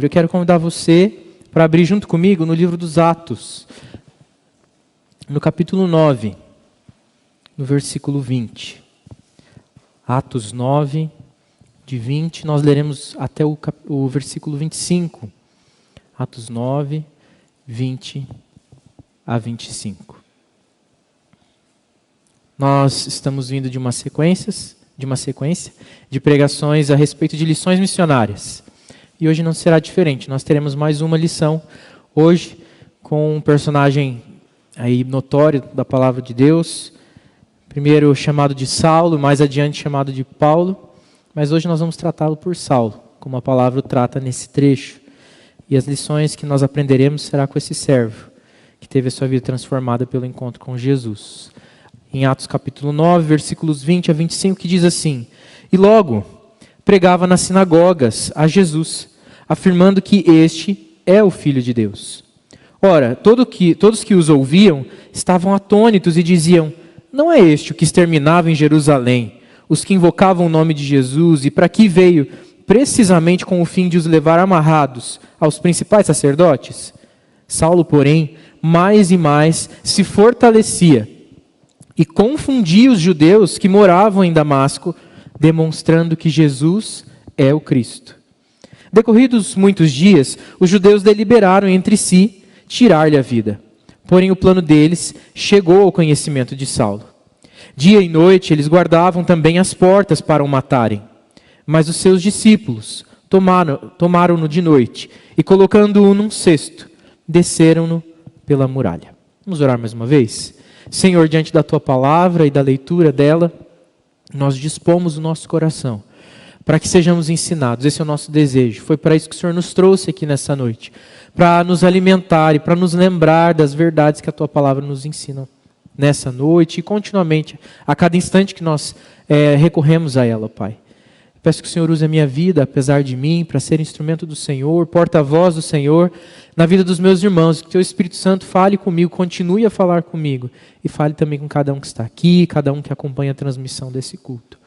Eu quero convidar você para abrir junto comigo no livro dos Atos, no capítulo 9, no versículo 20. Atos 9, de 20, nós leremos até o versículo 25. Atos 9, 20 a 25. Nós estamos vindo de uma sequência de pregações a respeito de lições missionárias. E hoje não será diferente, nós teremos mais uma lição, hoje, com um personagem aí notório da palavra de Deus, primeiro chamado de Saulo, mais adiante chamado de Paulo, mas hoje nós vamos tratá-lo por Saulo, como a palavra o trata nesse trecho. E as lições que nós aprenderemos será com esse servo, que teve a sua vida transformada pelo encontro com Jesus. Em Atos capítulo 9, versículos 20 a 25, que diz assim: E logo pregava nas sinagogas a Jesus, afirmando que este é o Filho de Deus. Ora, todos que os ouviam estavam atônitos e diziam: Não é este o que exterminava em Jerusalém os que invocavam o nome de Jesus, e para aqui veio precisamente com o fim de os levar amarrados aos principais sacerdotes? Saulo, porém, mais e mais se fortalecia e confundia os judeus que moravam em Damasco, demonstrando que Jesus é o Cristo. Decorridos muitos dias, os judeus deliberaram entre si tirar-lhe a vida. Porém, o plano deles chegou ao conhecimento de Saulo. Dia e noite eles guardavam também as portas para o matarem. Mas os seus discípulos tomaram-no de noite e, colocando-o num cesto, desceram-no pela muralha. Vamos orar mais uma vez? Senhor, diante da Tua palavra e da leitura dela, nós dispomos o nosso coração para que sejamos ensinados. Esse é o nosso desejo. Foi para isso que o Senhor nos trouxe aqui nessa noite, para nos alimentar e para nos lembrar das verdades que a Tua palavra nos ensina nessa noite e continuamente, a cada instante que nós recorremos a ela, Pai. Peço que o Senhor use a minha vida, apesar de mim, para ser instrumento do Senhor, porta-voz do Senhor, na vida dos meus irmãos. Que o Teu Espírito Santo fale comigo, continue a falar comigo e fale também com cada um que está aqui, cada um que acompanha a transmissão desse culto.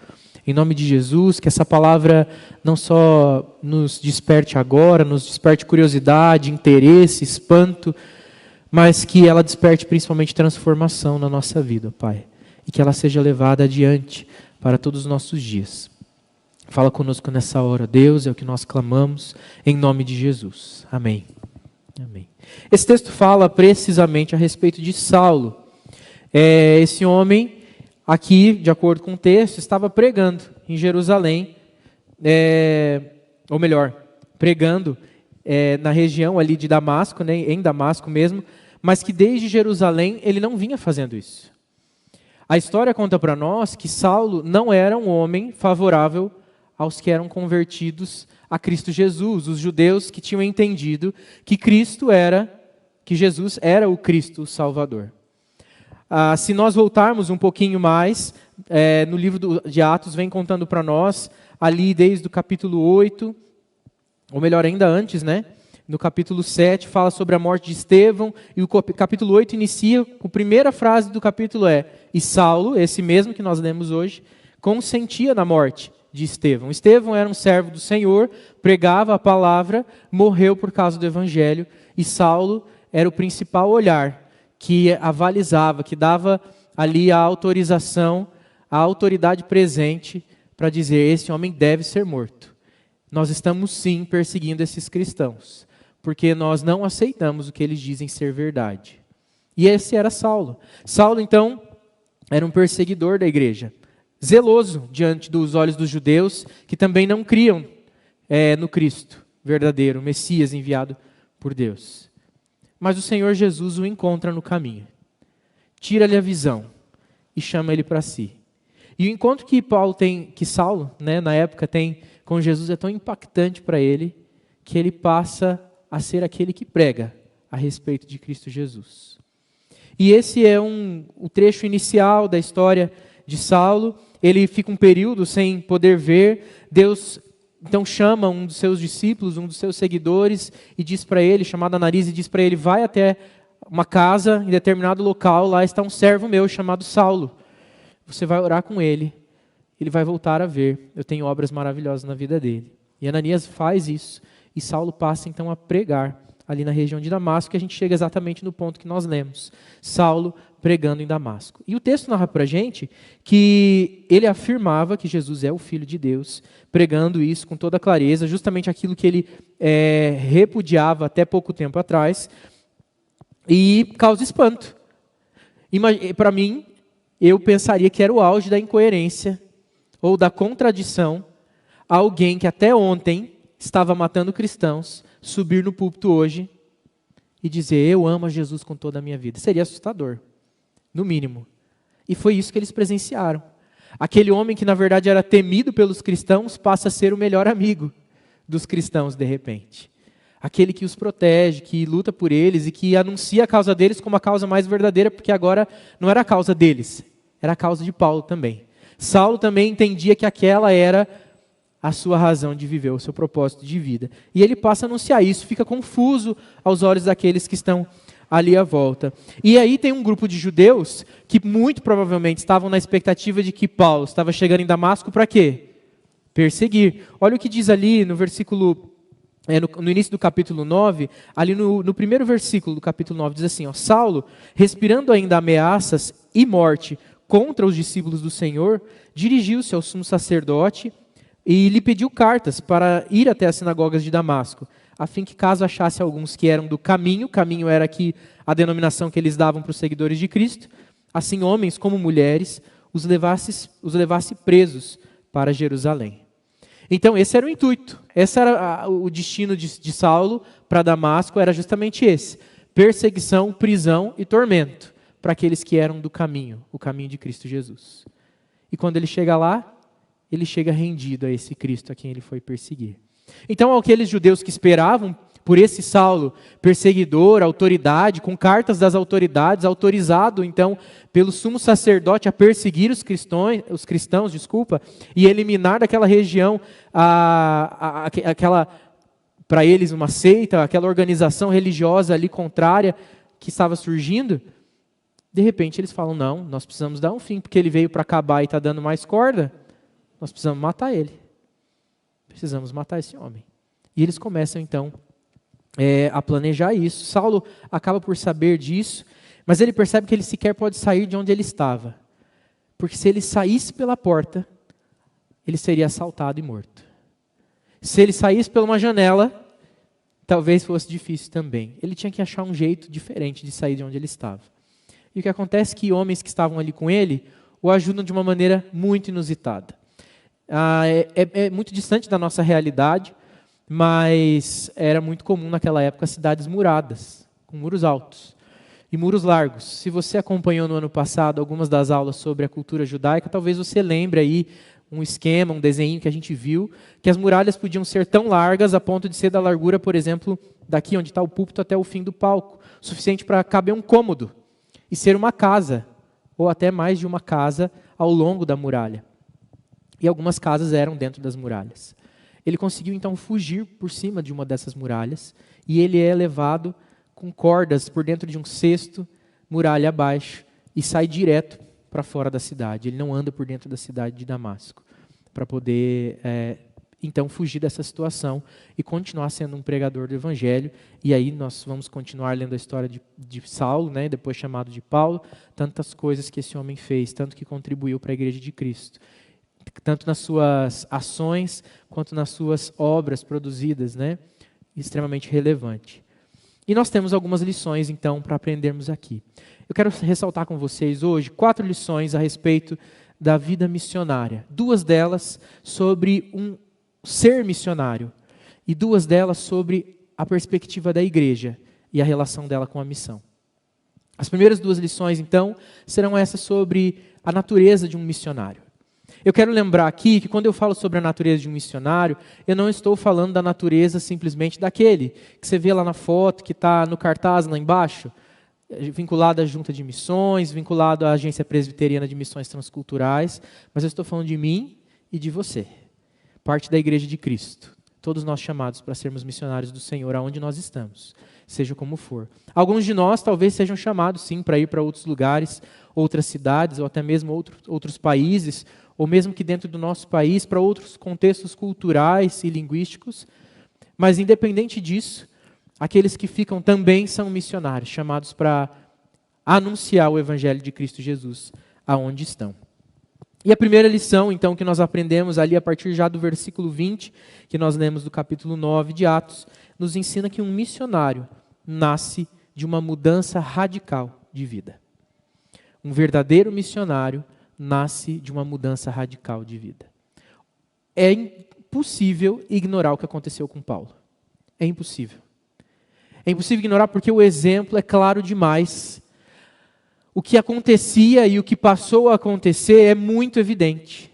Em nome de Jesus, que essa palavra não só nos desperte agora, nos desperte curiosidade, interesse, espanto, mas que ela desperte principalmente transformação na nossa vida, Pai. E que ela seja levada adiante para todos os nossos dias. Fala conosco nessa hora, Deus, é o que nós clamamos, em nome de Jesus. Amém. Amém. Esse texto fala precisamente a respeito de Saulo. Esse homem, aqui, de acordo com o texto, estava pregando em Jerusalém, ou melhor, pregando na região ali de Damasco, né, em Damasco mesmo, mas que desde Jerusalém ele não vinha fazendo isso. A história conta para nós que Saulo não era um homem favorável aos que eram convertidos a Cristo Jesus, os judeus que tinham entendido que Jesus era o Cristo Salvador. Se nós voltarmos um pouquinho mais, no livro de Atos vem contando para nós, ali desde o capítulo 8, ou melhor ainda antes, né? No capítulo 7 fala sobre a morte de Estevão, e o capítulo 8 inicia, a primeira frase do capítulo e Saulo, esse mesmo que nós lemos hoje, consentia na morte de Estevão. Estevão era um servo do Senhor, pregava a palavra, morreu por causa do evangelho, e Saulo era o principal olhar que avalizava, que dava ali a autorização, a autoridade presente para dizer: esse homem deve ser morto. Nós estamos sim perseguindo esses cristãos, porque nós não aceitamos o que eles dizem ser verdade. E esse era Saulo. Saulo, então, era um perseguidor da igreja, zeloso diante dos olhos dos judeus, que também não criam no Cristo verdadeiro, o Messias enviado por Deus. Mas o Senhor Jesus o encontra no caminho, tira-lhe a visão e chama ele para si. E o encontro que Saulo, né, na época, tem com Jesus é tão impactante para ele, que ele passa a ser aquele que prega a respeito de Cristo Jesus. E esse é o trecho inicial da história de Saulo. Ele fica um período sem poder ver. Deus então chama um dos seus discípulos, um dos seus seguidores, e diz para ele, chamado Ananias, e diz para ele: vai até uma casa em determinado local, lá está um servo meu chamado Saulo. Você vai orar com ele, ele vai voltar a ver. Eu tenho obras maravilhosas na vida dele. E Ananias faz isso. E Saulo passa então a pregar ali na região de Damasco, e a gente chega exatamente no ponto que nós lemos. Saulo pregando em Damasco. E o texto narra para a gente que ele afirmava que Jesus é o Filho de Deus, pregando isso com toda clareza, justamente aquilo que ele repudiava até pouco tempo atrás, e causa espanto. Para mim, eu pensaria que era o auge da incoerência ou da contradição alguém que até ontem estava matando cristãos, subir no púlpito hoje e dizer, eu amo a Jesus com toda a minha vida. Seria assustador, no mínimo. E foi isso que eles presenciaram. Aquele homem que na verdade era temido pelos cristãos, passa a ser o melhor amigo dos cristãos de repente. Aquele que os protege, que luta por eles e que anuncia a causa deles como a causa mais verdadeira, porque agora não era a causa deles, era a causa de Paulo também. Saulo também entendia que aquela era a sua razão de viver, o seu propósito de vida. E ele passa a anunciar isso, fica confuso aos olhos daqueles que estão ali à volta. E aí tem um grupo de judeus que muito provavelmente estavam na expectativa de que Paulo estava chegando em Damasco para quê? Perseguir. Olha o que diz ali no versículo, no início do capítulo 9, ali no primeiro versículo do capítulo 9, diz assim, Saulo, respirando ainda ameaças e morte contra os discípulos do Senhor, dirigiu-se ao sumo sacerdote e lhe pediu cartas para ir até as sinagogas de Damasco, a fim que caso achasse alguns que eram do caminho era aqui a denominação que eles davam para os seguidores de Cristo, assim homens como mulheres, os levasse presos para Jerusalém. Então esse era o intuito, esse era o destino de Saulo para Damasco, era justamente esse, perseguição, prisão e tormento para aqueles que eram do caminho, o caminho de Cristo Jesus. E quando ele chega lá, ele chega rendido a esse Cristo a quem ele foi perseguir. Então, aqueles judeus que esperavam por esse Saulo, perseguidor, autoridade, com cartas das autoridades, autorizado então pelo sumo sacerdote a perseguir os cristãos, e eliminar daquela região aquela, para eles, uma seita, aquela organização religiosa ali contrária que estava surgindo, de repente eles falam, não, nós precisamos dar um fim, porque ele veio para acabar e está dando mais corda, nós precisamos matar ele. Precisamos matar esse homem. E eles começam então a planejar isso. Saulo acaba por saber disso, mas ele percebe que ele sequer pode sair de onde ele estava. Porque se ele saísse pela porta, ele seria assaltado e morto. Se ele saísse por uma janela, talvez fosse difícil também. Ele tinha que achar um jeito diferente de sair de onde ele estava. E o que acontece é que homens que estavam ali com ele o ajudam de uma maneira muito inusitada. É muito distante da nossa realidade, mas era muito comum naquela época cidades muradas, com muros altos e muros largos. Se você acompanhou no ano passado algumas das aulas sobre a cultura judaica, talvez você lembre aí um esquema, um desenho que a gente viu, que as muralhas podiam ser tão largas a ponto de ser da largura, por exemplo, daqui onde está o púlpito até o fim do palco, suficiente para caber um cômodo e ser uma casa, ou até mais de uma casa ao longo da muralha. E algumas casas eram dentro das muralhas. Ele conseguiu então fugir por cima de uma dessas muralhas e ele é levado com cordas por dentro de um cesto, muralha abaixo, e sai direto para fora da cidade. Ele não anda por dentro da cidade de Damasco para poder então fugir dessa situação e continuar sendo um pregador do Evangelho. E aí nós vamos continuar lendo a história de Saulo, né, depois chamado de Paulo, tantas coisas que esse homem fez, tanto que contribuiu para a Igreja de Cristo. Tanto nas suas ações, quanto nas suas obras produzidas, né? Extremamente relevante. E nós temos algumas lições, então, para aprendermos aqui. Eu quero ressaltar com vocês hoje 4 lições a respeito da vida missionária. 2 delas sobre um ser missionário e 2 delas sobre a perspectiva da igreja e a relação dela com a missão. As primeiras 2 lições, então, serão essas sobre a natureza de um missionário. Eu quero lembrar aqui que quando eu falo sobre a natureza de um missionário, eu não estou falando da natureza simplesmente daquele que você vê lá na foto, que está no cartaz lá embaixo, vinculado à Junta de Missões, vinculado à Agência Presbiteriana de Missões Transculturais, mas eu estou falando de mim e de você, parte da Igreja de Cristo. Todos nós chamados para sermos missionários do Senhor aonde nós estamos, seja como for. Alguns de nós talvez sejam chamados sim para ir para outros lugares, outras cidades, ou até mesmo outros países, ou mesmo que dentro do nosso país, para outros contextos culturais e linguísticos. Mas independente disso, aqueles que ficam também são missionários, chamados para anunciar o Evangelho de Cristo Jesus aonde estão. E a primeira lição, então, que nós aprendemos ali a partir já do versículo 20, que nós lemos do capítulo 9 de Atos, nos ensina que um missionário nasce de uma mudança radical de vida. Um verdadeiro missionário nasce de uma mudança radical de vida. É impossível ignorar o que aconteceu com Paulo. É impossível. É impossível ignorar porque o exemplo é claro demais. O que acontecia e o que passou a acontecer é muito evidente.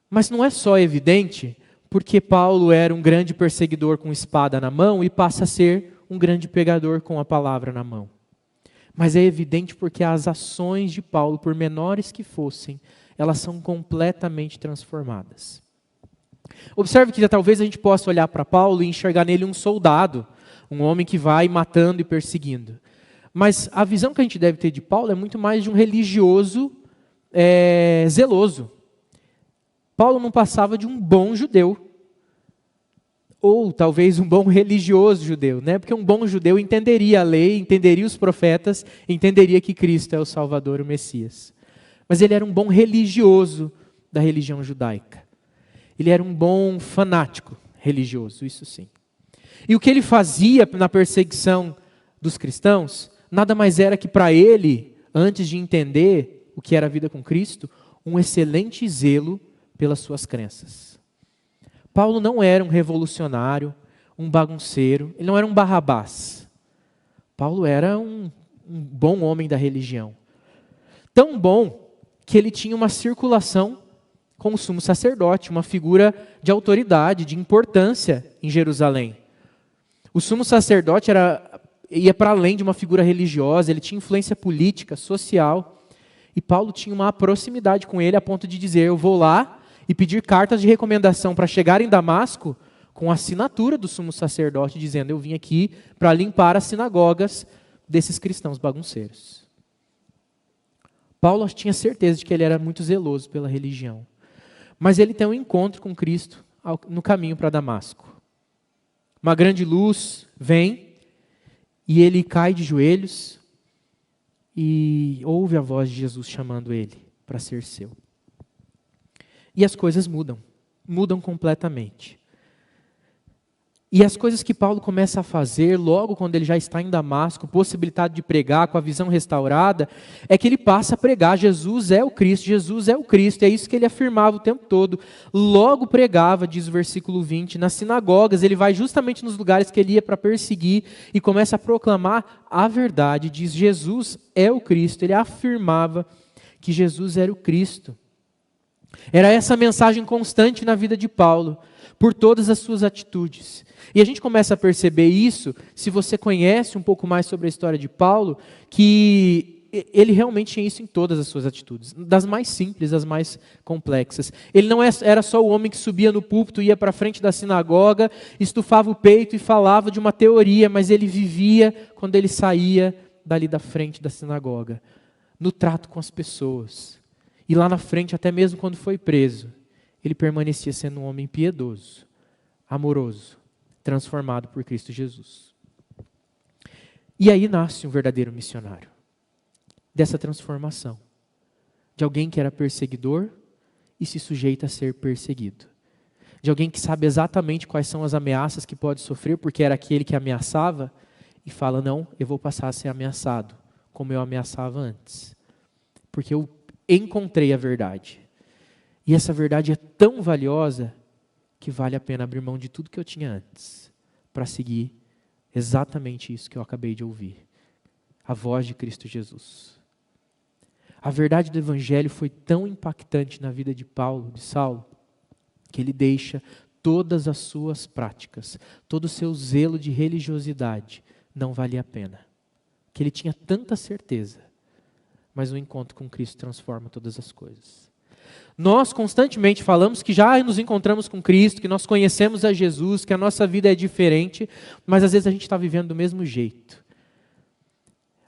Mas não é só evidente porque Paulo era um grande perseguidor com espada na mão e passa a ser um grande pregador com a palavra na mão. Mas é evidente porque as ações de Paulo, por menores que fossem, elas são completamente transformadas. Observe que talvez a gente possa olhar para Paulo e enxergar nele um soldado, um homem que vai matando e perseguindo. Mas a visão que a gente deve ter de Paulo é muito mais de um religioso zeloso. Paulo não passava de um bom judeu. Ou talvez um bom religioso judeu, né? Porque um bom judeu entenderia a lei, entenderia os profetas, entenderia que Cristo é o Salvador, o Messias. Mas ele era um bom religioso da religião judaica. Ele era um bom fanático religioso, isso sim. E o que ele fazia na perseguição dos cristãos nada mais era que para ele, antes de entender o que era a vida com Cristo, um excelente zelo pelas suas crenças. Paulo não era um revolucionário, um bagunceiro, ele não era um Barrabás. Paulo era um bom homem da religião. Tão bom que ele tinha uma circulação com o sumo sacerdote, uma figura de autoridade, de importância em Jerusalém. O sumo sacerdote ia para além de uma figura religiosa, ele tinha influência política, social, e Paulo tinha uma proximidade com ele a ponto de dizer, eu vou lá e pedir cartas de recomendação para chegar em Damasco com a assinatura do sumo sacerdote, dizendo, eu vim aqui para limpar as sinagogas desses cristãos bagunceiros. Paulo tinha certeza de que ele era muito zeloso pela religião, mas ele tem um encontro com Cristo no caminho para Damasco. Uma grande luz vem, e ele cai de joelhos e ouve a voz de Jesus chamando ele para ser seu. E as coisas mudam completamente. E as coisas que Paulo começa a fazer, logo quando ele já está em Damasco, possibilitado de pregar, com a visão restaurada, é que ele passa a pregar, Jesus é o Cristo, Jesus é o Cristo, é isso que ele afirmava o tempo todo. Logo pregava, diz o versículo 20, nas sinagogas, ele vai justamente nos lugares que ele ia para perseguir, e começa a proclamar a verdade, diz Jesus é o Cristo, ele afirmava que Jesus era o Cristo. Era essa mensagem constante na vida de Paulo, por todas as suas atitudes. E a gente começa a perceber isso, se você conhece um pouco mais sobre a história de Paulo, que ele realmente tinha isso em todas as suas atitudes, das mais simples às mais complexas. Ele não era só o homem que subia no púlpito, ia para a frente da sinagoga, estufava o peito e falava de uma teoria, mas ele vivia quando ele saía dali da frente da sinagoga, no trato com as pessoas. E lá na frente, até mesmo quando foi preso, ele permanecia sendo um homem piedoso, amoroso, transformado por Cristo Jesus. E aí nasce um verdadeiro missionário, dessa transformação, de alguém que era perseguidor e se sujeita a ser perseguido, de alguém que sabe exatamente quais são as ameaças que pode sofrer, porque era aquele que ameaçava, e fala, não, eu vou passar a ser ameaçado, como eu ameaçava antes, porque eu encontrei a verdade. E essa verdade é tão valiosa que vale a pena abrir mão de tudo que eu tinha antes para seguir exatamente isso que eu acabei de ouvir. A voz de Cristo Jesus. A verdade do Evangelho foi tão impactante na vida de Paulo, de Saulo, que ele deixa todas as suas práticas, todo o seu zelo de religiosidade, não valia a pena. Que ele tinha tanta certeza, mas o encontro com Cristo transforma todas as coisas. Nós constantemente falamos que já nos encontramos com Cristo, que nós conhecemos a Jesus, que a nossa vida é diferente, mas às vezes a gente está vivendo do mesmo jeito.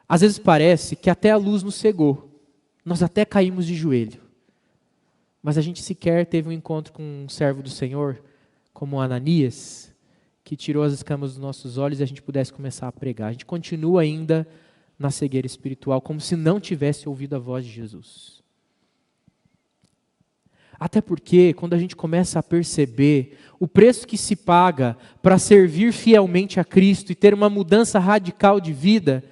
Às vezes parece que até a luz nos cegou, nós até caímos de joelho, mas a gente sequer teve um encontro com um servo do Senhor, como Ananias, que tirou as escamas dos nossos olhos e a gente pudesse começar a pregar. A gente continua ainda na cegueira espiritual, como se não tivesse ouvido a voz de Jesus. Até porque, quando a gente começa a perceber o preço que se paga para servir fielmente a Cristo e ter uma mudança radical de vida,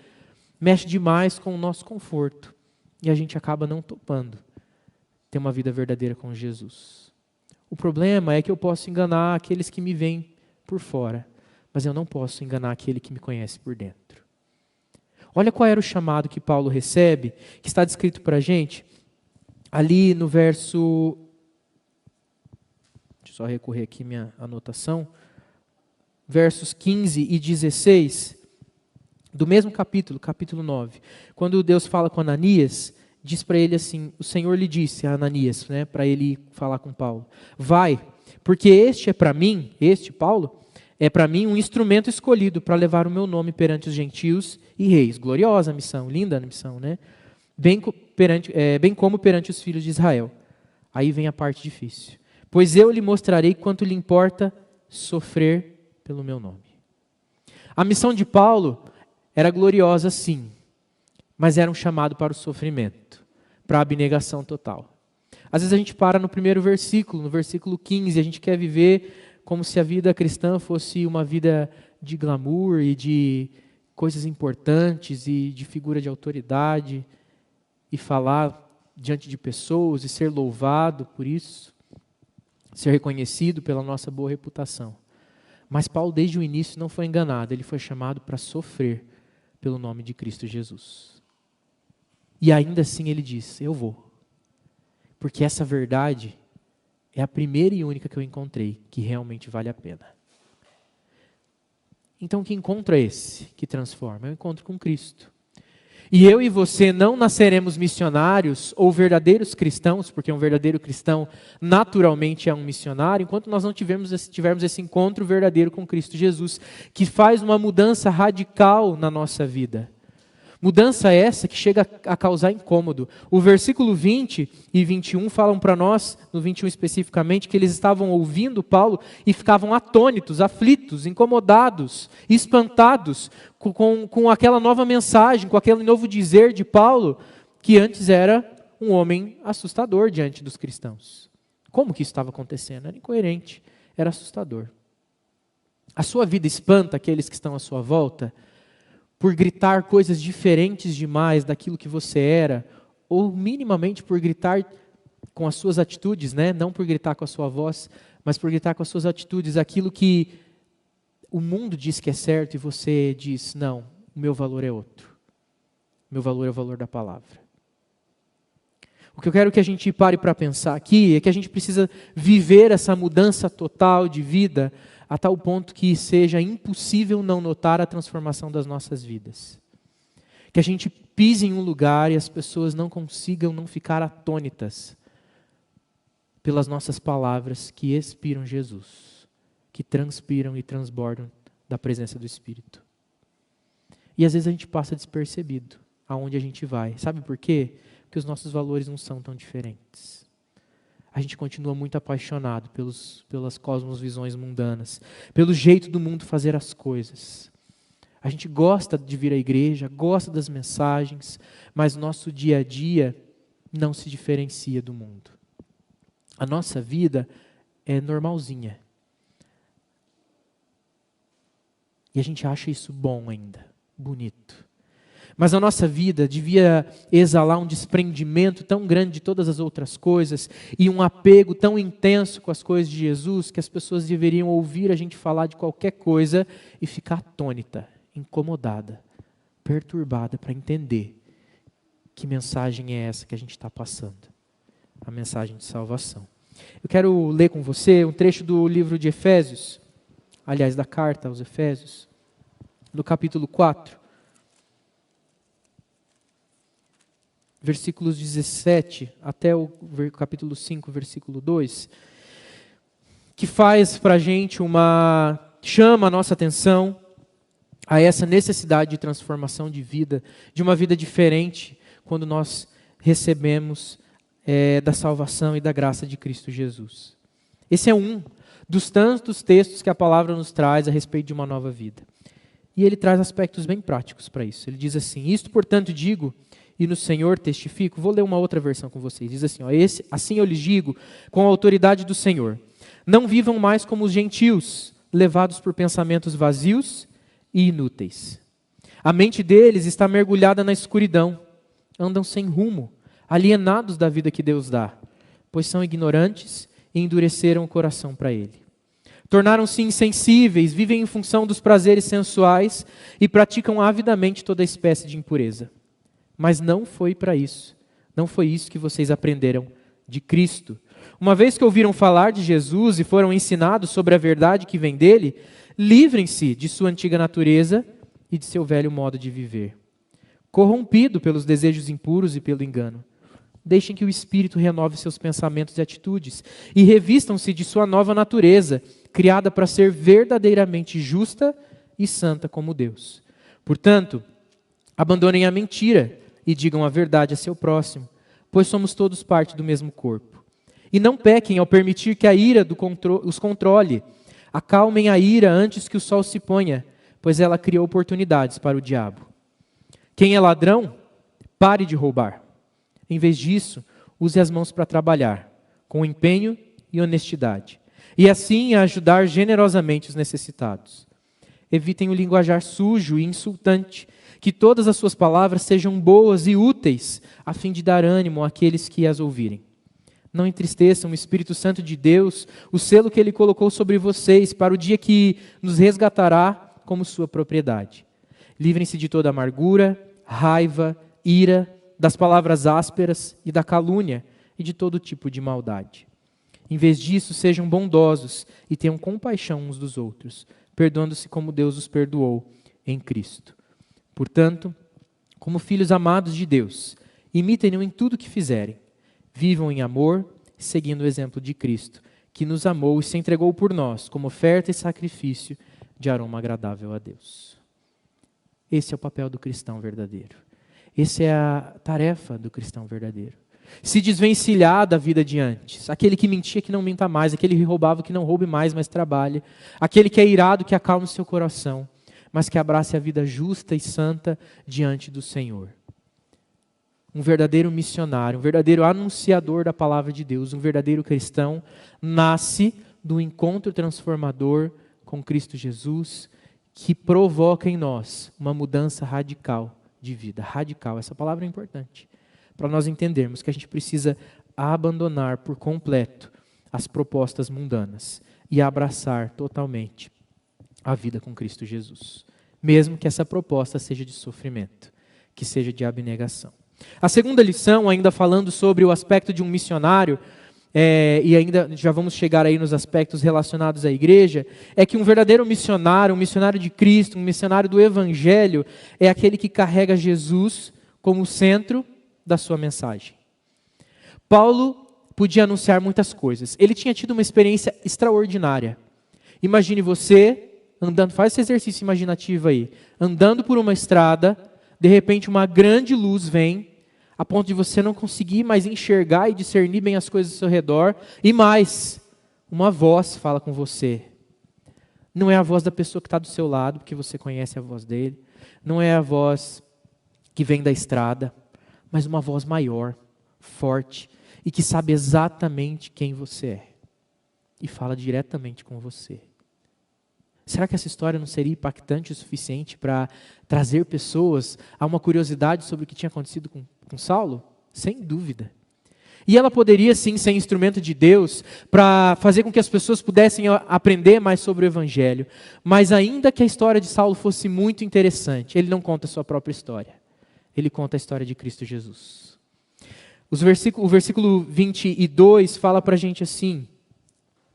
mexe demais com o nosso conforto. E a gente acaba não topando ter uma vida verdadeira com Jesus. O problema é que eu posso enganar aqueles que me veem por fora, mas eu não posso enganar aquele que me conhece por dentro. Olha qual era o chamado que Paulo recebe, que está descrito para a gente, ali no verso... Deixa eu só recorrer aqui minha anotação. Versos 15 e 16, do mesmo capítulo, capítulo 9. Quando Deus fala com Ananias, diz para ele assim, o Senhor lhe disse a Ananias, né, para ele falar com Paulo, vai, porque este, Paulo, é para mim um instrumento escolhido para levar o meu nome perante os gentios e reis. Gloriosa missão, linda missão, né? Bem como perante os filhos de Israel. Aí vem a parte difícil. Pois eu lhe mostrarei quanto lhe importa sofrer pelo meu nome. A missão de Paulo era gloriosa, sim, mas era um chamado para o sofrimento, para a abnegação total. Às vezes a gente para no primeiro versículo, no versículo 15, a gente quer viver como se a vida cristã fosse uma vida de glamour e de coisas importantes e de figura de autoridade e falar diante de pessoas e ser louvado por isso, ser reconhecido pela nossa boa reputação. Mas Paulo, desde o início, não foi enganado, ele foi chamado para sofrer pelo nome de Cristo Jesus. E ainda assim ele diz, eu vou. Porque essa verdade é a primeira e única que eu encontrei, que realmente vale a pena. Então que encontro é esse que transforma? É o encontro com Cristo. E eu e você não nasceremos missionários ou verdadeiros cristãos, porque um verdadeiro cristão naturalmente é um missionário, enquanto nós não tivermos esse encontro verdadeiro com Cristo Jesus, que faz uma mudança radical na nossa vida. Mudança essa que chega a causar incômodo. O versículo 20 e 21 falam para nós, no 21 especificamente, que eles estavam ouvindo Paulo e ficavam atônitos, aflitos, incomodados, espantados com aquela nova mensagem, com aquele novo dizer de Paulo, que antes era um homem assustador diante dos cristãos. Como que isso estava acontecendo? Era incoerente, era assustador. A sua vida espanta aqueles que estão à sua volta, por gritar coisas diferentes demais daquilo que você era, ou minimamente por gritar com as suas atitudes, né? Não por gritar com a sua voz, mas por gritar com as suas atitudes, aquilo que o mundo diz que é certo e você diz, não, o meu valor é outro. O meu valor é o valor da palavra. O que eu quero que a gente pare para pensar aqui é que a gente precisa viver essa mudança total de vida a tal ponto que seja impossível não notar a transformação das nossas vidas. Que a gente pise em um lugar e as pessoas não consigam não ficar atônitas pelas nossas palavras que expiram Jesus, que transpiram e transbordam da presença do Espírito. E às vezes a gente passa despercebido aonde a gente vai. Sabe por quê? Porque os nossos valores não são tão diferentes. A gente continua muito apaixonado pelas cosmovisões mundanas, pelo jeito do mundo fazer as coisas. A gente gosta de vir à igreja, gosta das mensagens, mas nosso dia a dia não se diferencia do mundo. A nossa vida é normalzinha. E a gente acha isso bom ainda, bonito. Mas a nossa vida devia exalar um desprendimento tão grande de todas as outras coisas e um apego tão intenso com as coisas de Jesus que as pessoas deveriam ouvir a gente falar de qualquer coisa e ficar atônita, incomodada, perturbada para entender que mensagem é essa que a gente está passando. A mensagem de salvação. Eu quero ler com você um trecho do livro de Efésios, aliás, da carta aos Efésios, no capítulo 4. Versículos 17 até o capítulo 5, versículo 2, que faz para a gente chama a nossa atenção a essa necessidade de transformação de vida, de uma vida diferente, quando nós recebemos da salvação e da graça de Cristo Jesus. Esse é um dos tantos textos que a palavra nos traz a respeito de uma nova vida. E ele traz aspectos bem práticos para isso. Ele diz assim: isto, portanto, digo, e no Senhor testifico. Vou ler uma outra versão com vocês. Diz assim: assim eu lhes digo, com a autoridade do Senhor, não vivam mais como os gentios, levados por pensamentos vazios e inúteis. A mente deles está mergulhada na escuridão, andam sem rumo, alienados da vida que Deus dá, pois são ignorantes e endureceram o coração para Ele. Tornaram-se insensíveis, vivem em função dos prazeres sensuais e praticam avidamente toda espécie de impureza. Mas não foi para isso. Não foi isso que vocês aprenderam de Cristo. Uma vez que ouviram falar de Jesus e foram ensinados sobre a verdade que vem dele, livrem-se de sua antiga natureza e de seu velho modo de viver, corrompido pelos desejos impuros e pelo engano. Deixem que o Espírito renove seus pensamentos e atitudes e revistam-se de sua nova natureza, criada para ser verdadeiramente justa e santa como Deus. Portanto, abandonem a mentira e digam a verdade a seu próximo, pois somos todos parte do mesmo corpo. E não pequem ao permitir que a ira os controle. Acalmem a ira antes que o sol se ponha, pois ela cria oportunidades para o diabo. Quem é ladrão, pare de roubar. Em vez disso, use as mãos para trabalhar, com empenho e honestidade, e assim a ajudar generosamente os necessitados. Evitem o linguajar sujo e insultante, que todas as suas palavras sejam boas e úteis, a fim de dar ânimo àqueles que as ouvirem. Não entristeçam o Espírito Santo de Deus, o selo que Ele colocou sobre vocês, para o dia que nos resgatará como sua propriedade. Livrem-se de toda amargura, raiva, ira, das palavras ásperas e da calúnia e de todo tipo de maldade. Em vez disso, sejam bondosos e tenham compaixão uns dos outros, perdoando-se como Deus os perdoou em Cristo. Portanto, como filhos amados de Deus, imitem-no em tudo que fizerem. Vivam em amor, seguindo o exemplo de Cristo, que nos amou e se entregou por nós como oferta e sacrifício de aroma agradável a Deus. Esse é o papel do cristão verdadeiro. Essa é a tarefa do cristão verdadeiro. Se desvencilhar da vida de antes. Aquele que mentia, que não minta mais. Aquele que roubava, que não roube mais, mas trabalhe. Aquele que é irado, que acalme o seu coração, mas que abrace a vida justa e santa diante do Senhor. Um verdadeiro missionário, um verdadeiro anunciador da palavra de Deus, um verdadeiro cristão, nasce do encontro transformador com Cristo Jesus, que provoca em nós uma mudança radical de vida. Radical, essa palavra é importante, para nós entendermos que a gente precisa abandonar por completo as propostas mundanas e abraçar totalmente a vida com Cristo Jesus. Mesmo que essa proposta seja de sofrimento, que seja de abnegação. A segunda lição, ainda falando sobre o aspecto de um missionário, e ainda já vamos chegar aí nos aspectos relacionados à igreja, é que um verdadeiro missionário, um missionário de Cristo, um missionário do Evangelho, é aquele que carrega Jesus como centro da sua mensagem. Paulo podia anunciar muitas coisas. Ele tinha tido uma experiência extraordinária. Imagine você andando, faz esse exercício imaginativo aí, andando por uma estrada, de repente uma grande luz vem, a ponto de você não conseguir mais enxergar e discernir bem as coisas ao seu redor. E mais, uma voz fala com você. Não é a voz da pessoa que está do seu lado, porque você conhece a voz dele. Não é a voz que vem da estrada, mas uma voz maior, forte, e que sabe exatamente quem você é. E fala diretamente com você. Será que essa história não seria impactante o suficiente para trazer pessoas a uma curiosidade sobre o que tinha acontecido com Saulo? Sem dúvida. E ela poderia sim ser instrumento de Deus para fazer com que as pessoas pudessem aprender mais sobre o Evangelho. Mas ainda que a história de Saulo fosse muito interessante, ele não conta a sua própria história. Ele conta a história de Cristo Jesus. O versículo 22 fala para a gente assim,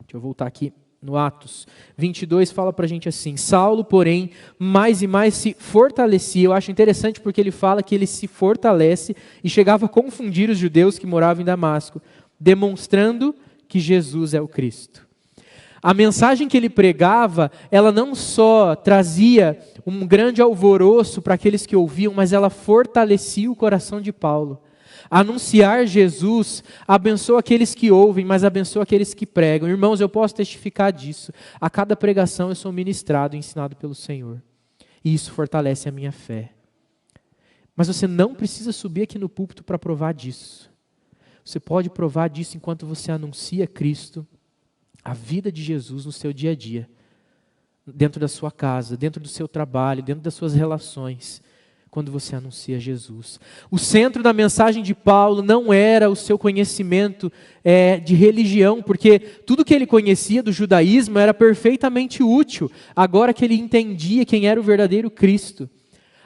deixa eu voltar aqui. No Atos 22 fala para a gente assim: Saulo, porém, mais e mais se fortalecia. Eu acho interessante porque ele fala que ele se fortalece e chegava a confundir os judeus que moravam em Damasco, demonstrando que Jesus é o Cristo. A mensagem que ele pregava, ela não só trazia um grande alvoroço para aqueles que ouviam, mas ela fortalecia o coração de Paulo. Anunciar Jesus abençoa aqueles que ouvem, mas abençoa aqueles que pregam. Irmãos, eu posso testificar disso. A cada pregação eu sou ministrado e ensinado pelo Senhor. E isso fortalece a minha fé. Mas você não precisa subir aqui no púlpito para provar disso. Você pode provar disso enquanto você anuncia Cristo, a vida de Jesus no seu dia a dia. Dentro da sua casa, dentro do seu trabalho, dentro das suas relações, quando você anuncia Jesus. O centro da mensagem de Paulo não era o seu conhecimento de religião, porque tudo que ele conhecia do judaísmo era perfeitamente útil, agora que ele entendia quem era o verdadeiro Cristo.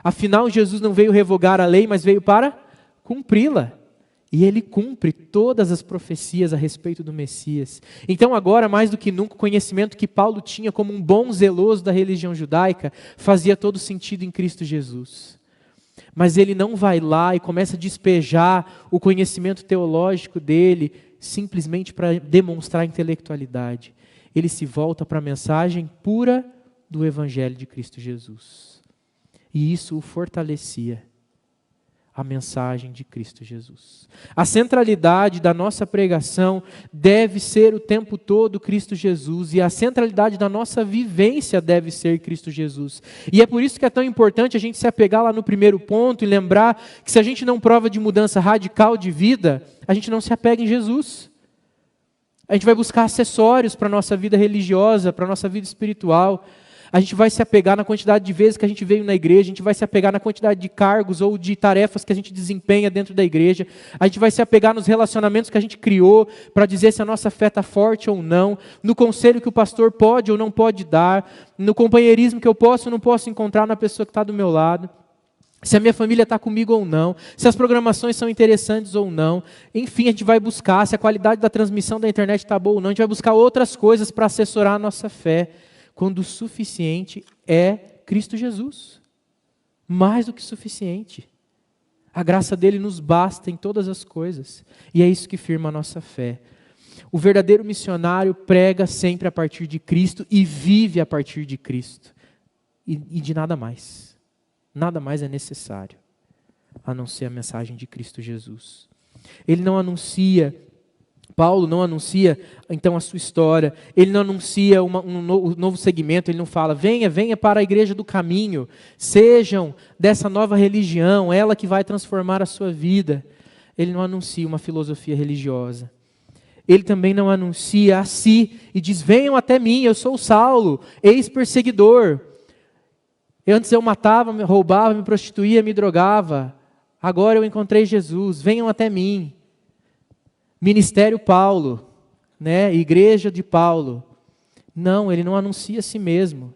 Afinal, Jesus não veio revogar a lei, mas veio para cumpri-la. E ele cumpre todas as profecias a respeito do Messias. Então agora, mais do que nunca, o conhecimento que Paulo tinha como um bom zeloso da religião judaica fazia todo sentido em Cristo Jesus. Mas ele não vai lá e começa a despejar o conhecimento teológico dele simplesmente para demonstrar intelectualidade. Ele se volta para a mensagem pura do Evangelho de Cristo Jesus. E isso o fortalecia. A mensagem de Cristo Jesus. A centralidade da nossa pregação deve ser o tempo todo Cristo Jesus, e a centralidade da nossa vivência deve ser Cristo Jesus. E é por isso que é tão importante a gente se apegar lá no primeiro ponto e lembrar que se a gente não prova de mudança radical de vida, a gente não se apega em Jesus. A gente vai buscar acessórios para a nossa vida religiosa, para a nossa vida espiritual. A gente vai se apegar na quantidade de vezes que a gente veio na igreja, a gente vai se apegar na quantidade de cargos ou de tarefas que a gente desempenha dentro da igreja, a gente vai se apegar nos relacionamentos que a gente criou para dizer se a nossa fé está forte ou não, no conselho que o pastor pode ou não pode dar, no companheirismo que eu posso ou não posso encontrar na pessoa que está do meu lado, se a minha família está comigo ou não, se as programações são interessantes ou não, enfim, a gente vai buscar se a qualidade da transmissão da internet está boa ou não, a gente vai buscar outras coisas para assessorar a nossa fé, quando o suficiente é Cristo Jesus. Mais do que suficiente. A graça dele nos basta em todas as coisas. E é isso que firma a nossa fé. O verdadeiro missionário prega sempre a partir de Cristo e vive a partir de Cristo. E de nada mais. Nada mais é necessário, a não ser a mensagem de Cristo Jesus. Ele não anuncia... Paulo não anuncia, então, a sua história, ele não anuncia um novo segmento, ele não fala, venha para a igreja do caminho, sejam dessa nova religião, ela que vai transformar a sua vida. Ele não anuncia uma filosofia religiosa. Ele também não anuncia a si e diz, venham até mim, eu sou Saulo, ex-perseguidor. Antes eu matava, me roubava, me prostituía, me drogava. Agora eu encontrei Jesus, venham até mim. Ministério Paulo, igreja de Paulo. Não, ele não anuncia a si mesmo,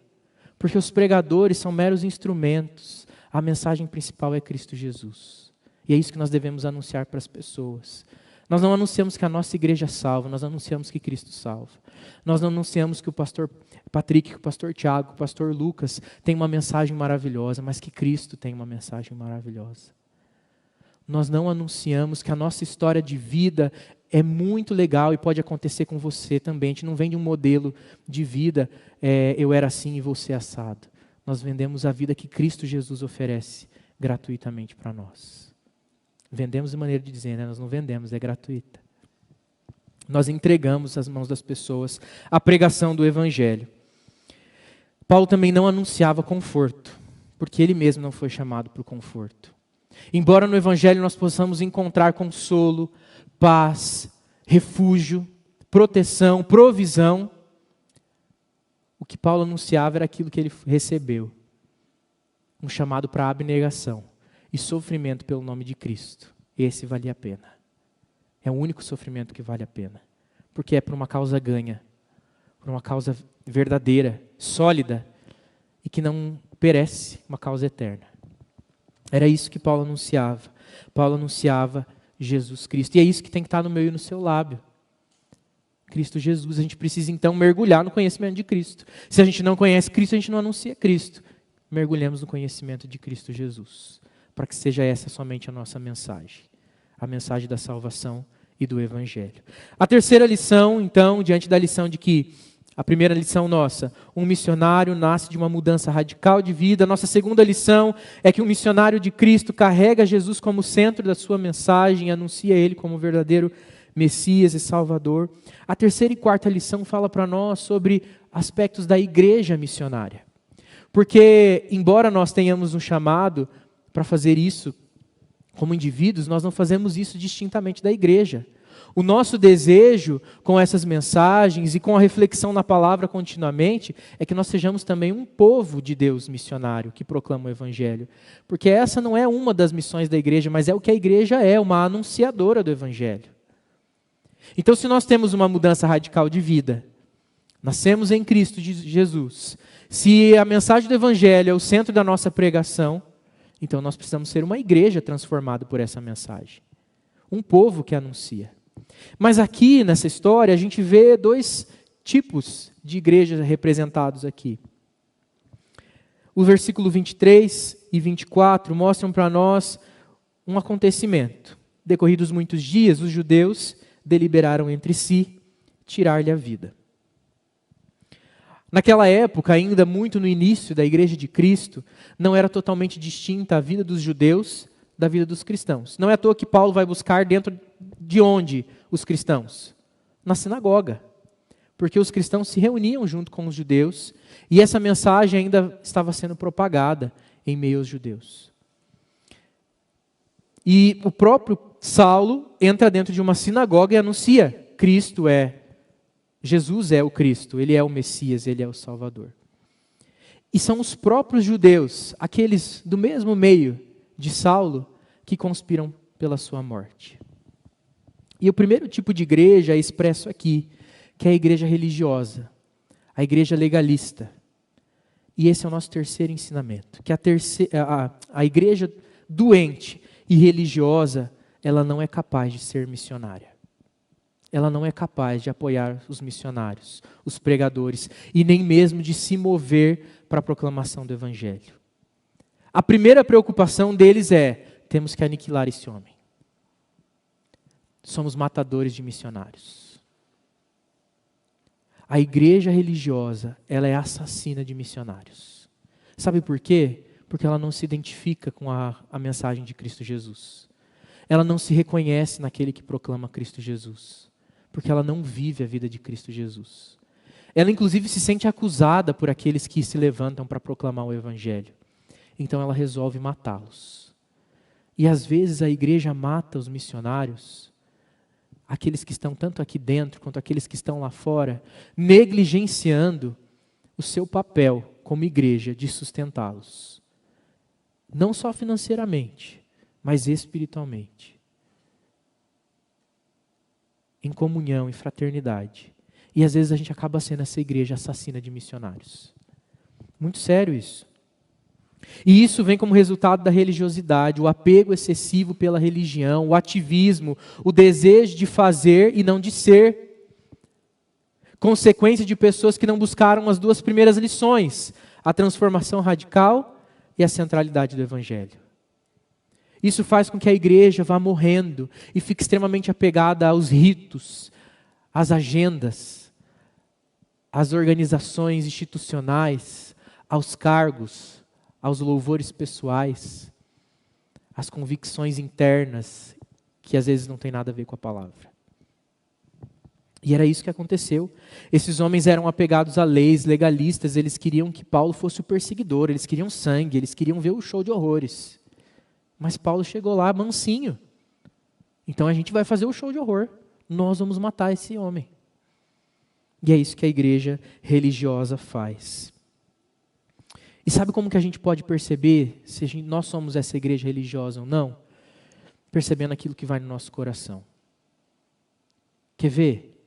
porque os pregadores são meros instrumentos. A mensagem principal é Cristo Jesus. E é isso que nós devemos anunciar para as pessoas. Nós não anunciamos que a nossa igreja salva, nós anunciamos que Cristo salva. Nós não anunciamos que o pastor Patrick, que o pastor Tiago, que o pastor Lucas tem uma mensagem maravilhosa, mas que Cristo tem uma mensagem maravilhosa. Nós não anunciamos que a nossa história de vida é muito legal e pode acontecer com você também. A gente não vende um modelo de vida, eu era assim e você assado. Nós vendemos a vida que Cristo Jesus oferece gratuitamente para nós. Vendemos de maneira de dizer, nós não vendemos, é gratuita. Nós entregamos às mãos das pessoas a pregação do Evangelho. Paulo também não anunciava conforto, porque ele mesmo não foi chamado para o conforto. Embora no Evangelho nós possamos encontrar consolo, paz, refúgio, proteção, provisão, o que Paulo anunciava era aquilo que ele recebeu. Um chamado para abnegação e sofrimento pelo nome de Cristo. Esse valia a pena. É o único sofrimento que vale a pena. Porque é por uma causa ganha, por uma causa verdadeira, sólida e que não perece, uma causa eterna. Era isso que Paulo anunciava. Paulo anunciava Jesus Cristo. E é isso que tem que estar no meu e no seu lábio. Cristo Jesus. A gente precisa então mergulhar no conhecimento de Cristo. Se a gente não conhece Cristo, a gente não anuncia Cristo. Mergulhemos no conhecimento de Cristo Jesus. Para que seja essa somente a nossa mensagem. A mensagem da salvação e do Evangelho. A terceira lição, então, diante da lição de que A primeira lição nossa: um missionário nasce de uma mudança radical de vida. A nossa segunda lição é que um missionário de Cristo carrega Jesus como centro da sua mensagem e anuncia Ele como verdadeiro Messias e Salvador. A terceira e quarta lição fala para nós sobre aspectos da igreja missionária. Porque, embora nós tenhamos um chamado para fazer isso como indivíduos, nós não fazemos isso distintamente da igreja. O nosso desejo com essas mensagens e com a reflexão na palavra continuamente é que nós sejamos também um povo de Deus missionário que proclama o Evangelho. Porque essa não é uma das missões da igreja, mas é o que a igreja é, uma anunciadora do Evangelho. Então, se nós temos uma mudança radical de vida, nascemos em Cristo Jesus, se a mensagem do Evangelho é o centro da nossa pregação, então nós precisamos ser uma igreja transformada por essa mensagem. Um povo que anuncia. Mas aqui, nessa história, a gente vê dois tipos de igrejas representados aqui. O versículo 23 e 24 mostram para nós um acontecimento. Decorridos muitos dias, os judeus deliberaram entre si tirar-lhe a vida. Naquela época, ainda muito no início da igreja de Cristo, não era totalmente distinta a vida dos judeus da vida dos cristãos. Não é à toa que Paulo vai buscar dentro de onde os cristãos? Na sinagoga. Porque os cristãos se reuniam junto com os judeus e essa mensagem ainda estava sendo propagada em meio aos judeus. E o próprio Saulo entra dentro de uma sinagoga e anuncia: Jesus é o Cristo, Ele é o Messias, Ele é o Salvador. E são os próprios judeus, aqueles do mesmo meio de Saulo, que conspiram pela sua morte. E o primeiro tipo de igreja é expresso aqui, que é a igreja religiosa, a igreja legalista. E esse é o nosso terceiro ensinamento, que a igreja doente e religiosa, ela não é capaz de ser missionária. Ela não é capaz de apoiar os missionários, os pregadores, e nem mesmo de se mover para a proclamação do Evangelho. A primeira preocupação deles é: temos que aniquilar esse homem. Somos matadores de missionários. A igreja religiosa, ela é assassina de missionários. Sabe por quê? Porque ela não se identifica com a mensagem de Cristo Jesus. Ela não se reconhece naquele que proclama Cristo Jesus. Porque ela não vive a vida de Cristo Jesus. Ela inclusive se sente acusada por aqueles que se levantam para proclamar o Evangelho. Então ela resolve matá-los. E às vezes a igreja mata os missionários, aqueles que estão tanto aqui dentro quanto aqueles que estão lá fora, negligenciando o seu papel como igreja de sustentá-los. Não só financeiramente, mas espiritualmente. Em comunhão, em fraternidade. E às vezes a gente acaba sendo essa igreja assassina de missionários. Muito sério isso. E isso vem como resultado da religiosidade, o apego excessivo pela religião, o ativismo, o desejo de fazer e não de ser. Consequência de pessoas que não buscaram as duas primeiras lições, a transformação radical e a centralidade do Evangelho. Isso faz com que a igreja vá morrendo e fique extremamente apegada aos ritos, às agendas, às organizações institucionais, aos cargos, aos louvores pessoais, às convicções internas, que às vezes não tem nada a ver com a palavra. E era isso que aconteceu. Esses homens eram apegados a leis legalistas, eles queriam que Paulo fosse o perseguidor, eles queriam sangue, eles queriam ver o show de horrores. Mas Paulo chegou lá mansinho. Então a gente vai fazer o show de horror. Nós vamos matar esse homem. E é isso que a igreja religiosa faz. E sabe como que a gente pode perceber se nós somos essa igreja religiosa ou não? Percebendo aquilo que vai no nosso coração. Quer ver?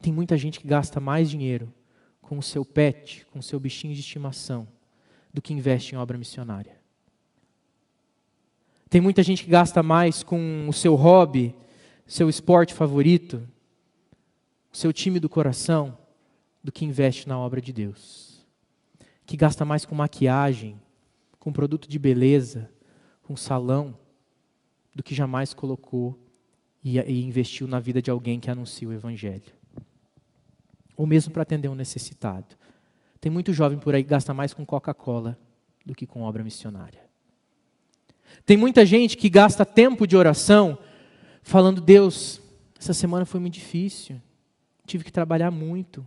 Tem muita gente que gasta mais dinheiro com o seu pet, com o seu bichinho de estimação, do que investe em obra missionária. Tem muita gente que gasta mais com o seu hobby, seu esporte favorito, o seu time do coração, do que investe na obra de Deus. Que gasta mais com maquiagem, com produto de beleza, com salão, do que jamais colocou e investiu na vida de alguém que anuncia o Evangelho. ou mesmo para atender um necessitado. Tem muito jovem por aí que gasta mais com Coca-Cola do que com obra missionária. Tem muita gente que gasta tempo de oração falando: Deus, essa semana foi muito difícil, tive que trabalhar muito,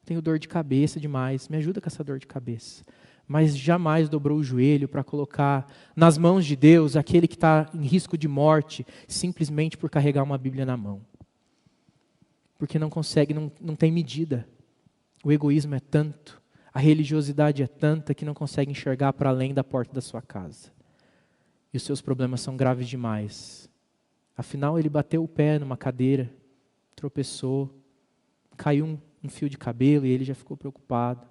tenho dor de cabeça demais, me ajuda com essa dor de cabeça. Mas jamais dobrou o joelho para colocar nas mãos de Deus aquele que está em risco de morte, simplesmente por carregar uma Bíblia na mão. Porque não consegue, não tem medida. O egoísmo é tanto, a religiosidade é tanta que não consegue enxergar para além da porta da sua casa. E os seus problemas são graves demais. Afinal, ele bateu o pé numa cadeira, tropeçou, caiu um fio de cabelo e ele já ficou preocupado.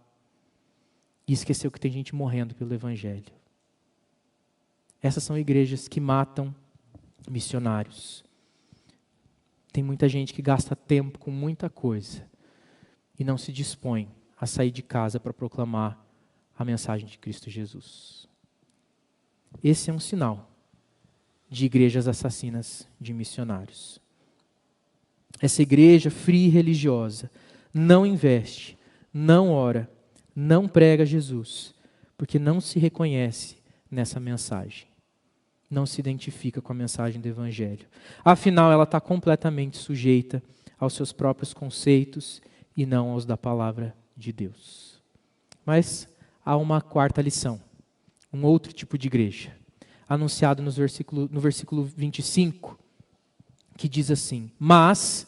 E esqueceu que tem gente morrendo pelo Evangelho. Essas são igrejas que matam missionários. Tem muita gente que gasta tempo com muita coisa e não se dispõe a sair de casa para proclamar a mensagem de Cristo Jesus. Esse é um sinal de igrejas assassinas de missionários. Essa igreja fria e religiosa não investe, não ora, não prega Jesus, porque não se reconhece nessa mensagem. Não se identifica com a mensagem do Evangelho. Afinal, ela está completamente sujeita aos seus próprios conceitos e não aos da palavra de Deus. Mas há uma quarta lição, um outro tipo de igreja, anunciado no versículo 25, que diz assim: mas,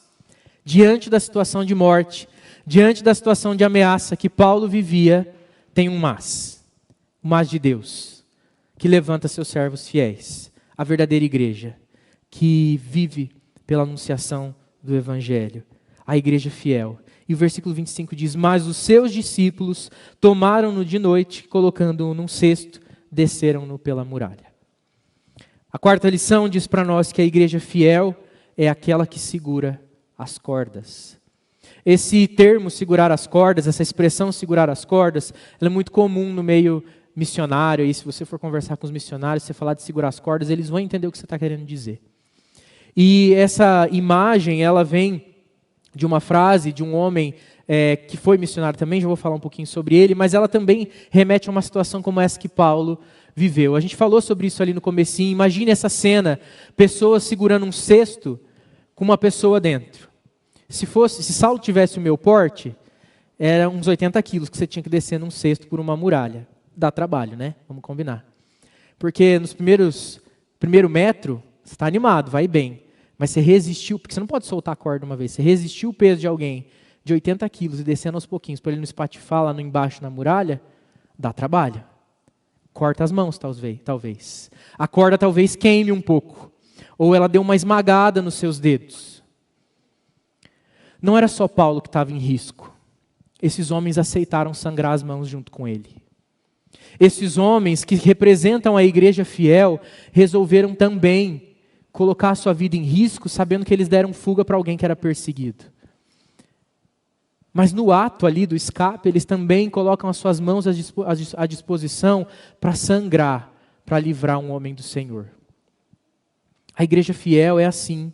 diante da situação de morte, diante da situação de ameaça que Paulo vivia, tem um mas. O mas de Deus, que levanta seus servos fiéis. A verdadeira igreja, que vive pela anunciação do Evangelho. A igreja fiel. E o versículo 25 diz: mas os seus discípulos tomaram-no de noite, colocando-o num cesto, desceram-no pela muralha. A quarta lição diz para nós que a igreja fiel é aquela que segura as cordas. Esse termo segurar as cordas, essa expressão segurar as cordas, ela é muito comum no meio missionário. E se você for conversar com os missionários, você falar de segurar as cordas, eles vão entender o que você está querendo dizer. E essa imagem, ela vem de uma frase de um homem que foi missionário também, já vou falar um pouquinho sobre ele, mas ela também remete a uma situação como essa que Paulo viveu. A gente falou sobre isso ali no comecinho. Imagine essa cena, pessoas segurando um cesto com uma pessoa dentro. Se Saulo tivesse o meu porte, era uns 80 quilos que você tinha que descer num cesto por uma muralha. Dá trabalho, né? Vamos combinar. Porque nos primeiro metro, você está animado, vai bem. Mas você resistiu, porque você não pode soltar a corda de uma vez. Você resistiu o peso de alguém de 80 quilos e descendo aos pouquinhos para ele não espatifar lá no embaixo na muralha, dá trabalho. Corta as mãos, talvez. A corda talvez queime um pouco. Ou ela deu uma esmagada nos seus dedos. Não era só Paulo que estava em risco. Esses homens aceitaram sangrar as mãos junto com ele. Esses homens que representam a igreja fiel resolveram também colocar a sua vida em risco, sabendo que eles deram fuga para alguém que era perseguido. Mas no ato ali do escape, eles também colocam as suas mãos à disposição para sangrar, para livrar um homem do Senhor. A igreja fiel é assim.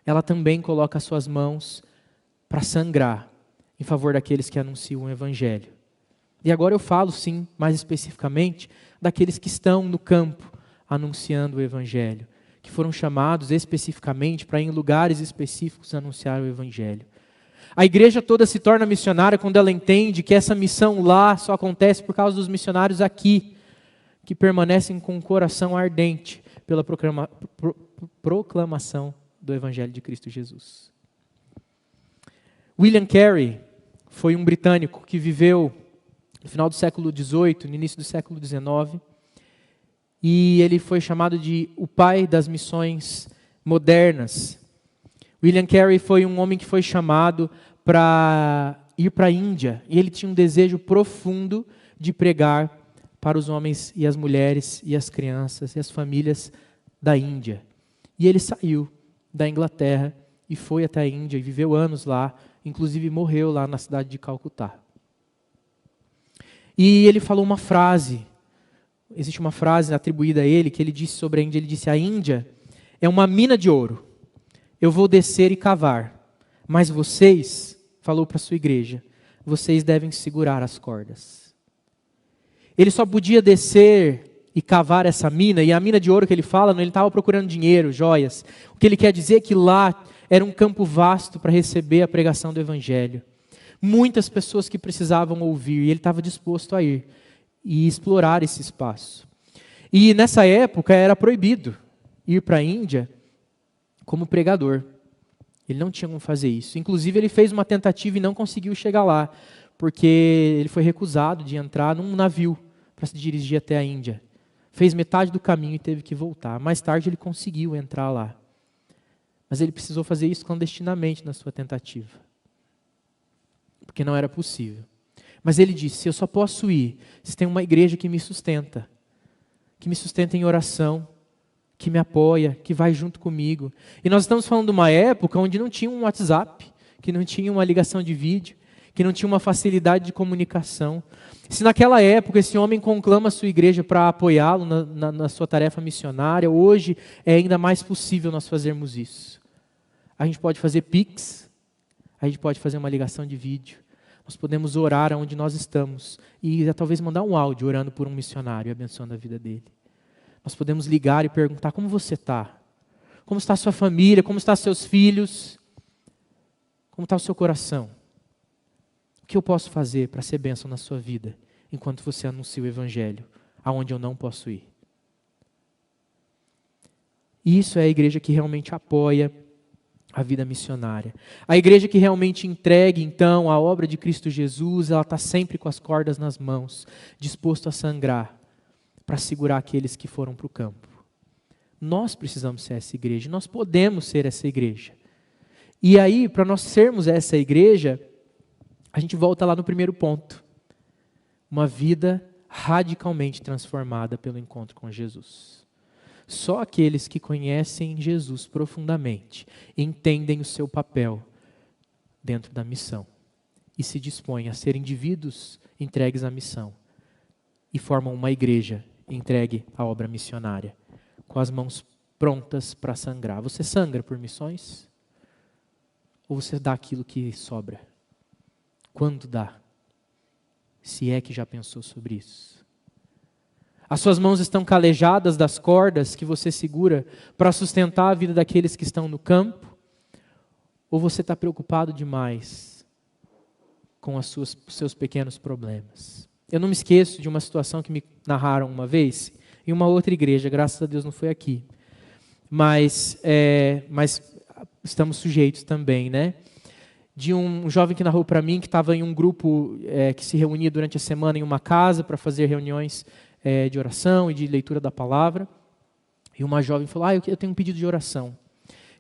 Ela também coloca as suas mãos para sangrar em favor daqueles que anunciam o Evangelho. E agora eu falo, sim, mais especificamente, daqueles que estão no campo anunciando o Evangelho, que foram chamados especificamente para em lugares específicos anunciar o Evangelho. A igreja toda se torna missionária quando ela entende que essa missão lá só acontece por causa dos missionários aqui, que permanecem com o coração ardente pela proclamação do Evangelho de Cristo Jesus. William Carey foi um britânico que viveu no final do século XVIII, no início do século XIX, e ele foi chamado de o pai das missões modernas. William Carey foi um homem que foi chamado para ir para a Índia, e ele tinha um desejo profundo de pregar para os homens e as mulheres e as crianças e as famílias da Índia. E ele saiu da Inglaterra e foi até a Índia e viveu anos lá, inclusive morreu lá na cidade de Calcutá. E ele falou uma frase, existe uma frase atribuída a ele, que ele disse sobre a Índia, ele disse: a Índia é uma mina de ouro, eu vou descer e cavar, mas vocês falou para a sua igreja: vocês devem segurar as cordas. Ele só podia descer e cavar essa mina, e a mina de ouro que ele fala, ele estava procurando dinheiro, joias. O que ele quer dizer é que lá era um campo vasto para receber a pregação do Evangelho. Muitas pessoas que precisavam ouvir, e ele estava disposto a ir e explorar esse espaço. E nessa época era proibido ir para a Índia como pregador. Ele não tinha como fazer isso. Inclusive ele fez uma tentativa e não conseguiu chegar lá, porque ele foi recusado de entrar num navio para se dirigir até a Índia. Fez metade do caminho e teve que voltar. Mais tarde ele conseguiu entrar lá. Mas ele precisou fazer isso clandestinamente na sua tentativa, porque não era possível. Mas ele disse: eu só posso ir se tem uma igreja que me sustenta em oração, que me apoia, que vai junto comigo. E nós estamos falando de uma época onde não tinha um WhatsApp, que não tinha uma ligação de vídeo, que não tinha uma facilidade de comunicação. Se naquela época esse homem conclama a sua igreja para apoiá-lo na sua tarefa missionária, hoje é ainda mais possível nós fazermos isso. A gente pode fazer Pix, a gente pode fazer uma ligação de vídeo, nós podemos orar onde nós estamos e talvez mandar um áudio orando por um missionário e abençoando a vida dele. Nós podemos ligar e perguntar: como você está? Como está a sua família? Como estão seus filhos? Como está o seu coração? O que eu posso fazer para ser bênção na sua vida enquanto você anuncia o Evangelho aonde eu não posso ir? Isso é a igreja que realmente apoia a vida missionária. A igreja que realmente entregue, então, a obra de Cristo Jesus, ela está sempre com as cordas nas mãos, disposto a sangrar, para segurar aqueles que foram para o campo. Nós precisamos ser essa igreja, nós podemos ser essa igreja. E aí, para nós sermos essa igreja, a gente volta lá no primeiro ponto. Uma vida radicalmente transformada pelo encontro com Jesus. Só aqueles que conhecem Jesus profundamente entendem o seu papel dentro da missão e se dispõem a ser indivíduos entregues à missão e formam uma igreja entregue à obra missionária, com as mãos prontas para sangrar. Você sangra por missões? Ou você dá aquilo que sobra? Quando dá? Se é que já pensou sobre isso. As suas mãos estão calejadas das cordas que você segura para sustentar a vida daqueles que estão no campo? Ou você está preocupado demais com os seus pequenos problemas? Eu não me esqueço de uma situação que me narraram uma vez, em uma outra igreja, graças a Deus não foi aqui. Mas estamos sujeitos também, né? De um jovem que narrou para mim, que estava em um grupo que se reunia durante a semana em uma casa para fazer reuniões de oração e de leitura da palavra. E uma jovem falou: eu tenho um pedido de oração.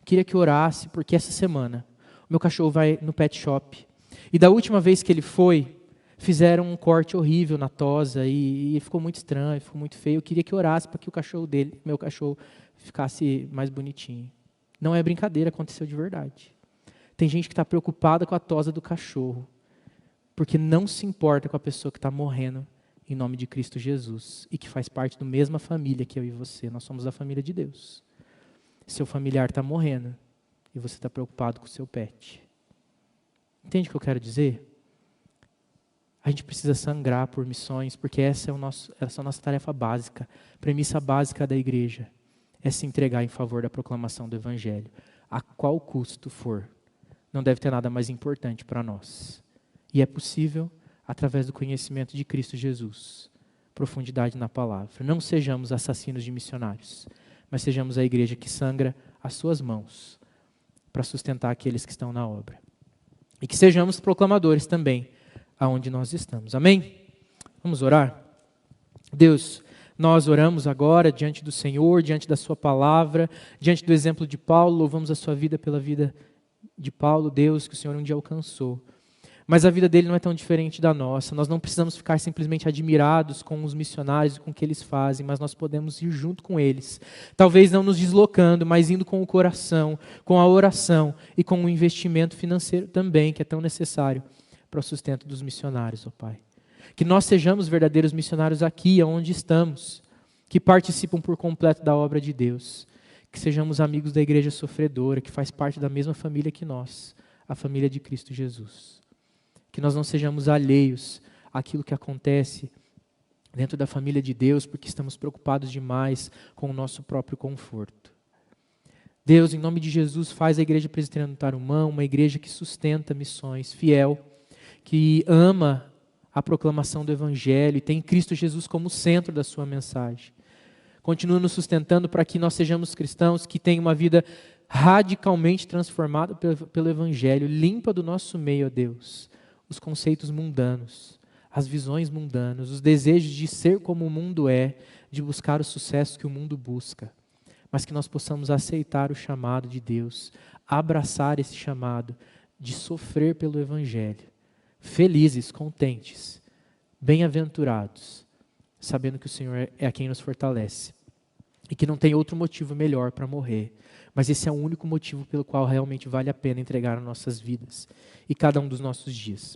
Queria que orasse, porque essa semana o meu cachorro vai no pet shop. E da última vez que ele foi, fizeram um corte horrível na tosa e ficou muito estranho, ficou muito feio. Eu queria que orasse para que o cachorro dele, meu cachorro, ficasse mais bonitinho. Não é brincadeira, aconteceu de verdade. Tem gente que está preocupada com a tosa do cachorro, porque não se importa com a pessoa que está morrendo em nome de Cristo Jesus e que faz parte da mesma família que eu e você. Nós somos a família de Deus. Seu familiar está morrendo e você está preocupado com o seu pet. Entende o que eu quero dizer? A gente precisa sangrar por missões, porque essa é a nossa tarefa básica, premissa básica da igreja, é se entregar em favor da proclamação do Evangelho, a qual custo for. Não deve ter nada mais importante para nós. E é possível através do conhecimento de Cristo Jesus, profundidade na palavra. Não sejamos assassinos de missionários, mas sejamos a igreja que sangra as suas mãos para sustentar aqueles que estão na obra. E que sejamos proclamadores também aonde nós estamos. Amém? Vamos orar? Deus, nós oramos agora diante do Senhor, diante da sua palavra, diante do exemplo de Paulo, louvamos a sua vida pela vida de Paulo, Deus, que o Senhor um dia alcançou. Mas a vida dele não é tão diferente da nossa. Nós não precisamos ficar simplesmente admirados com os missionários e com o que eles fazem, mas nós podemos ir junto com eles. Talvez não nos deslocando, mas indo com o coração, com a oração e com o investimento financeiro também, que é tão necessário para o sustento dos missionários, ó Pai. Que nós sejamos verdadeiros missionários aqui, onde estamos, que participam por completo da obra de Deus. Que sejamos amigos da igreja sofredora, que faz parte da mesma família que nós, a família de Cristo Jesus. Que nós não sejamos alheios àquilo que acontece dentro da família de Deus, porque estamos preocupados demais com o nosso próprio conforto. Deus, em nome de Jesus, faz a Igreja Presbiteriana do Tarumã uma igreja que sustenta missões, fiel, que ama a proclamação do Evangelho e tem Cristo Jesus como centro da sua mensagem. Continua nos sustentando para que nós sejamos cristãos que tenham uma vida radicalmente transformada pelo Evangelho, limpa do nosso meio, ó Deus, os conceitos mundanos, as visões mundanas, os desejos de ser como o mundo é, de buscar o sucesso que o mundo busca. Mas que nós possamos aceitar o chamado de Deus, abraçar esse chamado de sofrer pelo Evangelho. Felizes, contentes, bem-aventurados, sabendo que o Senhor é quem nos fortalece. E que não tem outro motivo melhor para morrer. Mas esse é o único motivo pelo qual realmente vale a pena entregar as nossas vidas e cada um dos nossos dias.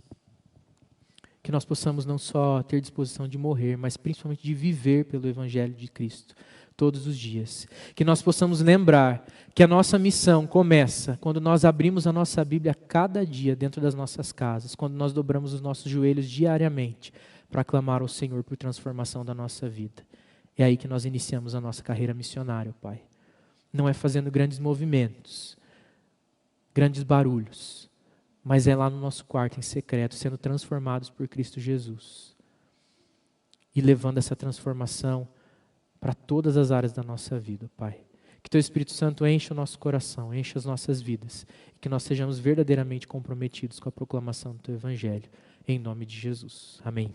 Que nós possamos não só ter disposição de morrer, mas principalmente de viver pelo Evangelho de Cristo todos os dias. Que nós possamos lembrar que a nossa missão começa quando nós abrimos a nossa Bíblia cada dia dentro das nossas casas, quando nós dobramos os nossos joelhos diariamente para clamar ao Senhor por transformação da nossa vida. É aí que nós iniciamos a nossa carreira missionária, Pai. Não é fazendo grandes movimentos, grandes barulhos, mas é lá no nosso quarto em secreto, sendo transformados por Cristo Jesus. E levando essa transformação para todas as áreas da nossa vida, Pai. Que Teu Espírito Santo encha o nosso coração, encha as nossas vidas, e que nós sejamos verdadeiramente comprometidos com a proclamação do Teu Evangelho, em nome de Jesus. Amém.